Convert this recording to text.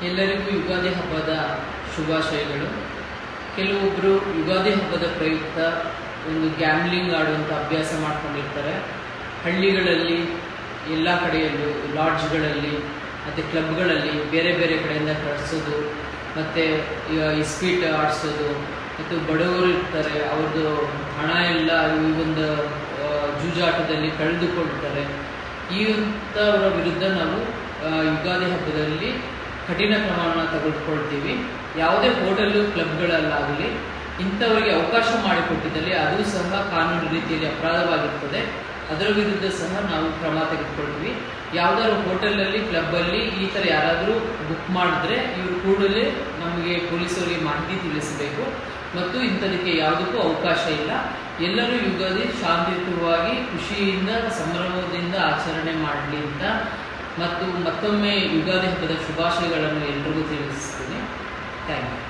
ಎಲ್ಲರಿಗೂ ಯುಗಾದಿ ಹಬ್ಬದ ಶುಭಾಶಯಗಳು. ಕೆಲವೊಬ್ಬರು ಯುಗಾದಿ ಹಬ್ಬದ ಪ್ರಯುಕ್ತ ಒಂದು ಗ್ಯಾಮ್ಲಿಂಗ್ ಆಡುವಂಥ ಅಭ್ಯಾಸ ಮಾಡ್ಕೊಂಡಿರ್ತಾರೆ. ಹಳ್ಳಿಗಳಲ್ಲಿ ಎಲ್ಲ ಕಡೆಯಲ್ಲೂ ಲಾಡ್ಜ್ಗಳಲ್ಲಿ ಮತ್ತು ಕ್ಲಬ್ಗಳಲ್ಲಿ ಬೇರೆ ಬೇರೆ ಕಡೆಯಿಂದ ಕಳಿಸೋದು, ಮತ್ತು ಇಸ್ಪೀಟ್ ಆಡಿಸೋದು, ಮತ್ತು ಬಡವರು ಇರ್ತಾರೆ, ಅವ್ರದ್ದು ಹಣ ಎಲ್ಲ ಈ ಒಂದು ಜೂಜಾಟದಲ್ಲಿ ಕಳೆದುಕೊಳ್ತಾರೆ. ಇಂಥವರ ವಿರುದ್ಧ ನಾವು ಯುಗಾದಿ ಹಬ್ಬದಲ್ಲಿ ಕಠಿಣ ಕ್ರಮವನ್ನು ತೆಗೆದುಕೊಳ್ತೀವಿ. ಯಾವುದೇ ಹೋಟೆಲ್ಲು ಕ್ಲಬ್ಗಳಲ್ಲಾಗಲಿ ಇಂಥವರಿಗೆ ಅವಕಾಶ ಮಾಡಿಕೊಟ್ಟಿದ್ದಲ್ಲಿ ಅದು ಸಹ ಕಾನೂನು ರೀತಿಯಲ್ಲಿ ಅಪರಾಧವಾಗಿರ್ತದೆ. ಅದರ ವಿರುದ್ಧ ಸಹ ನಾವು ಕ್ರಮ ತೆಗೆದುಕೊಳ್ತೀವಿ. ಯಾವುದಾದ್ರು ಹೋಟೆಲಲ್ಲಿ ಕ್ಲಬ್ಬಲ್ಲಿ ಈ ಥರ ಯಾರಾದರೂ ಬುಕ್ ಮಾಡಿದ್ರೆ ಇವರು ಕೂಡಲೇ ನಮಗೆ ಪೊಲೀಸರಿಗೆ ಮಾಹಿತಿ ತಿಳಿಸಬೇಕು ಮತ್ತು ಇಂಥದಕ್ಕೆ ಯಾವುದಕ್ಕೂ ಅವಕಾಶ ಇಲ್ಲ. ಎಲ್ಲರೂ ಯುಗಾದಿ ಶಾಂತಿಯುತವಾಗಿ ಖುಷಿಯಿಂದ ಸಂಭ್ರಮದಿಂದ ಆಚರಣೆ ಮಾಡಲಿ ಅಂತ ಮತ್ತೊಮ್ಮೆ ಯುಗಾದಿ ಹಬ್ಬದ ಶುಭಾಶಯಗಳನ್ನು ಎಲ್ರಿಗೂ ತಿಳಿಸ್ತೀನಿ. Thank you.